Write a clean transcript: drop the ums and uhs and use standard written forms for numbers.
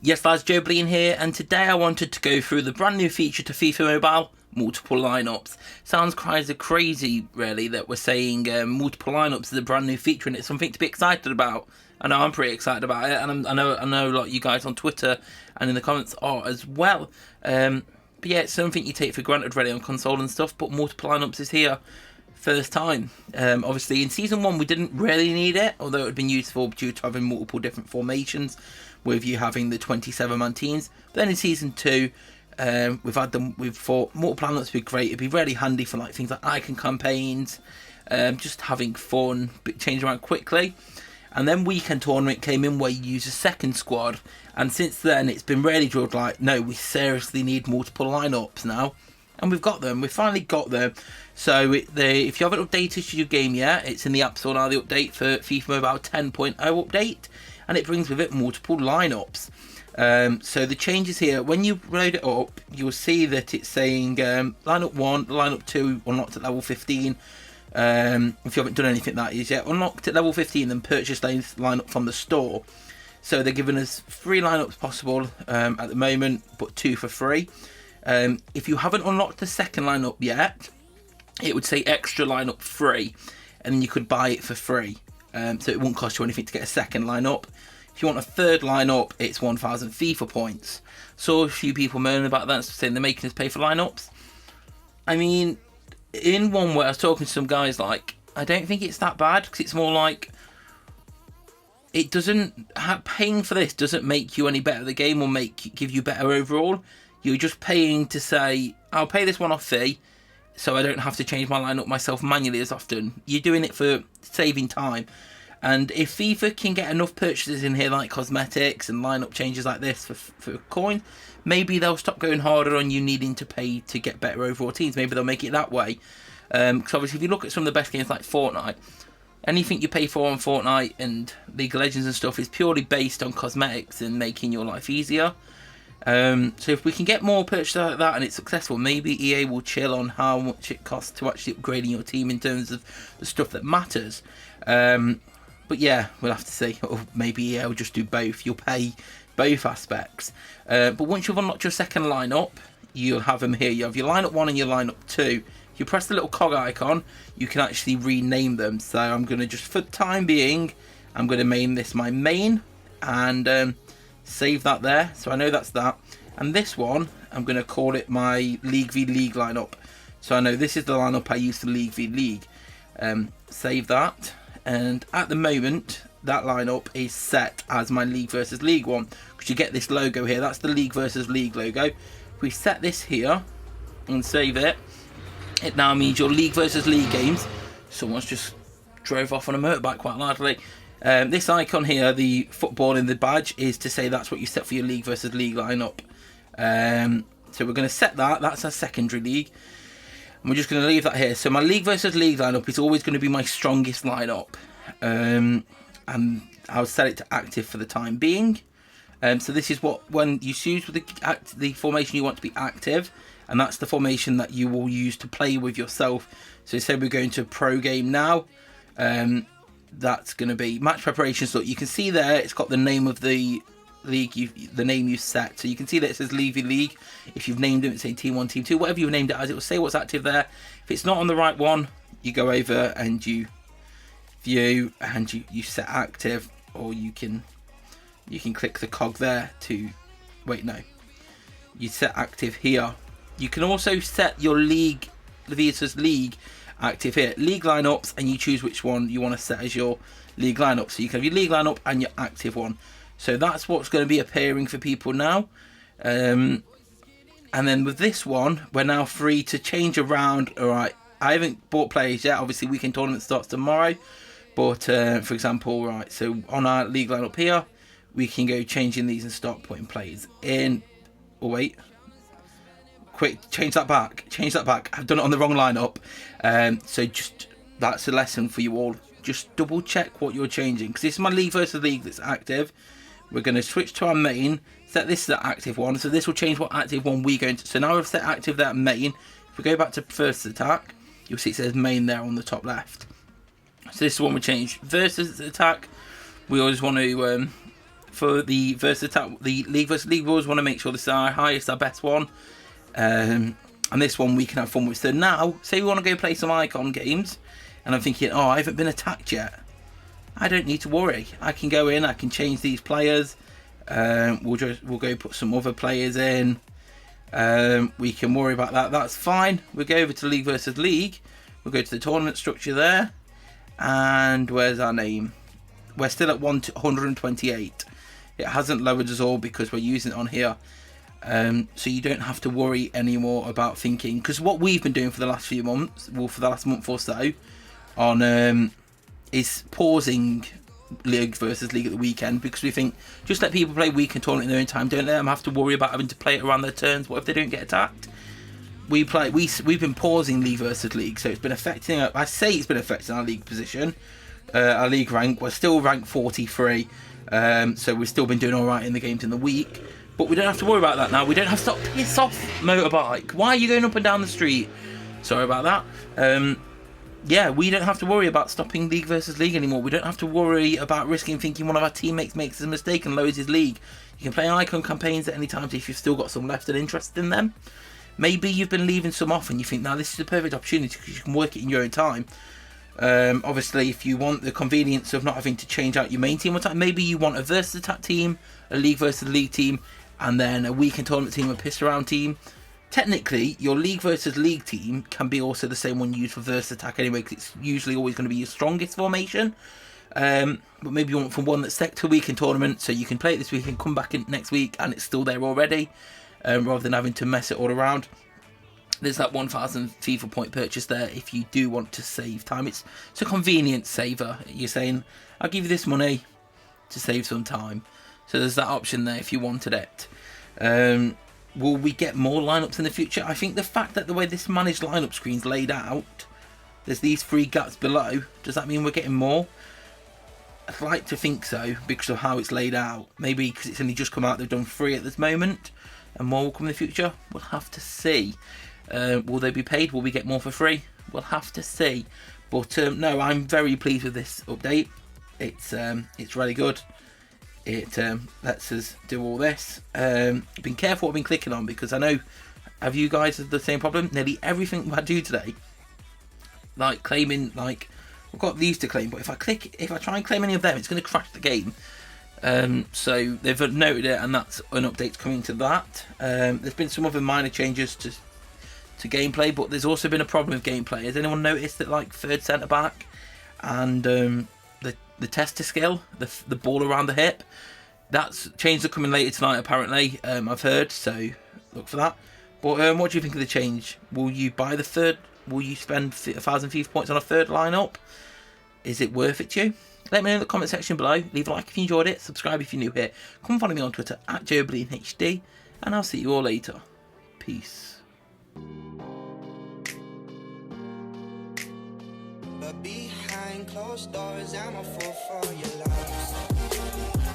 Yes lads, JOEBILINE here, and today I wanted to go through the brand new feature to FIFA Mobile, multiple lineups. Sounds crazy really that we're saying multiple lineups is a brand new feature and it's something to be excited about. I know I'm pretty excited about it, and I know like you guys on Twitter and in the comments are as well. But yeah, it's something you take for granted really on console and stuff, but multiple lineups is here. First time. Obviously in Season 1 we didn't really need it, although it would have been useful due to having multiple different formations with you having the 27-man teams. But then in Season 2 we've thought multiple lineups would be great. It'd be really handy for like things like icon campaigns, just having fun, change around quickly. And then Weekend Tournament came in where you use a second squad, and since then it's been really drilled like, no, we seriously need multiple lineups now. And we've got them. We've finally got them. So if you haven't updated your game yet, it's in the App Store now, the update for FIFA Mobile 10.0 update. And it brings with it multiple lineups. So the changes here, when you load it up, you'll see that it's saying lineup 1, lineup 2 unlocked at level 15. If you haven't done anything that is yet, unlocked at level 15, then purchase lineup from the store. So they're giving us 3 lineups possible at the moment, but 2 for free. If you haven't unlocked the second lineup yet, it would say extra lineup free, and then you could buy it for free. So it won't cost you anything to get a second lineup. If you want a third lineup, it's 1,000 FIFA points. So a few people moaning about that, saying they're making us pay for lineups. I mean, in one way, I was talking to some guys like, I don't think it's that bad, because it's more like, it doesn't, paying for this doesn't make you any better at the game or give you better overall. You're just paying to say, I'll pay this one-off fee, so I don't have to change my lineup myself manually as often. You're doing it for saving time. And if FIFA can get enough purchases in here, like cosmetics and lineup changes like this for coin, maybe they'll stop going harder on you needing to pay to get better overall teams. Maybe they'll make it that way. Because obviously if you look at some of the best games like Fortnite, anything you pay for on Fortnite and League of Legends and stuff is purely based on cosmetics and making your life easier. So if we can get more purchases like that and it's successful, maybe EA will chill on how much it costs to actually upgrading your team in terms of the stuff that matters. But yeah, we'll have to see. Or maybe EA will just do both. You'll pay both aspects. But once you've unlocked your second lineup, you'll have them here. You have your lineup 1 and your lineup 2. If you press the little cog icon, you can actually rename them. So I'm going to just, for the time being, I'm going to name this my main, and save that there, so I know that's that. And this one, I'm going to call it my League v League lineup, so I know this is the lineup I use for League v League. Save that, and at the moment that lineup is set as my League versus League one, because you get this logo here, that's the League versus League logo. If we set this here and save it, it now means your League versus League games. Someone's just drove off on a motorbike quite loudly. This icon here, the football in the badge, is to say that's what you set for your League versus League lineup. So we're going to set that. That's our secondary league. And we're just going to leave that here. So my League versus League lineup is always going to be my strongest lineup. And I'll set it to active for the time being. So this is what, when you choose the formation you want to be active, and that's the formation that you will use to play with yourself. So say we're going to a pro game now. That's going to be match preparation. So you can see there, it's got the name of the league, the name you set. So you can see that it says League v League. If you've named it, say Team 1, Team 2, whatever you've named it as, it will say what's active there. If it's not on the right one, you go over and you view and you set active, or you can click the cog there to, wait, no, you set active here. You can also set your League versus League active here, League lineups, and you choose which one you want to set as your League lineup. So you can have your League lineup and your active one. So that's what's going to be appearing for people now. And then with this one, we're now free to change around. All right, I haven't bought players yet. Obviously, Weekend Tournament starts tomorrow. But for example, right, so on our League lineup here, we can go changing these and start putting players in. Oh wait. Quick, change that back. I've done it on the wrong lineup. So just, that's a lesson for you all. Just double check what you're changing, because this is my League versus League that's active. We're going to switch to our main, set this as the active one. So this will change what active one we're going to. So now I've set active there main. If we go back to first attack, you'll see it says main there on the top left. So this is one we change. Versus attack, we always want to for the versatile, the League versus League. We always want to make sure this is our highest, our best one. And this one we can have fun with. So now, say we want to go play some icon games, and I'm thinking, oh, I haven't been attacked yet. I don't need to worry. I can go in, I can change these players. We'll go put some other players in. We can worry about that. That's fine. We'll go over to League versus League. We'll go to the tournament structure there. And where's our name? We're still at 128. It hasn't lowered us all because we're using it on here. So you don't have to worry anymore about thinking, because what we've been doing for the last few months, well, for the last month or so, on is pausing League versus League at the weekend, because we think just let people play weekend tournament in their own time. Don't let them have to worry about having to play it around their turns. What if they don't get attacked? We've been pausing League versus League, so it's been affecting. I say it's been affecting our league position, our league rank. We're still ranked 43, so we've still been doing all right in the games in the week. But we don't have to worry about that now. We don't have to stop. Piss off, motorbike. Why are you going up and down the street? Sorry about that. Yeah, we don't have to worry about stopping League versus League anymore. We don't have to worry about risking thinking one of our teammates makes a mistake and lowers his league. You can play icon campaigns at any time if you've still got some left and interest in them. Maybe you've been leaving some off and you think, now this is the perfect opportunity because you can work it in your own time. Obviously, if you want the convenience of not having to change out your main team one time, maybe you want a versus attack team, a League versus League team, and then a weekend tournament team, a piss around team. Technically, your League versus League team can be also the same one used for versus attack anyway, because it's usually always going to be your strongest formation. But maybe you want from one that's set to a weekend tournament, so you can play it this week and come back in next week and it's still there already, rather than having to mess it all around. There's that 1,000 FIFA point purchase there if you do want to save time. It's a convenience saver. You're saying, I'll give you this money to save some time. So there's that option there if you wanted it. Will we get more lineups in the future? I think the fact that the way this managed lineup screen's laid out, there's these 3 gaps below. Does that mean we're getting more? I'd like to think so because of how it's laid out. Maybe because it's only just come out, they've done 3 at this moment, and more will come in the future. We'll have to see. Will they be paid? Will we get more for free? We'll have to see. But no, I'm very pleased with this update. It's really good. It lets us do all this. Been careful what I've been clicking on, because I know, have you guys had the same problem? Nearly everything I do today, like claiming, like I've got these to claim, but if I try and claim any of them, it's going to crash the game. So they've noted it, and that's an update coming to that. There's been some other minor changes to gameplay, but there's also been a problem with gameplay. Has anyone noticed that, like, third centre back and the tester skill, the ball around the hip, that's changes are coming later tonight apparently. I've heard, so look for that. But what do you think of the change? Will you buy the third? Will you spend 1,000 FIFA points on a third lineup? Is it worth it to you? Let me know in the comment section below. Leave a like if you enjoyed it. Subscribe if you're new here. Come follow me on Twitter at joebilineHD, and I'll see you all later. Peace. But behind closed doors, I'm a fool for your love.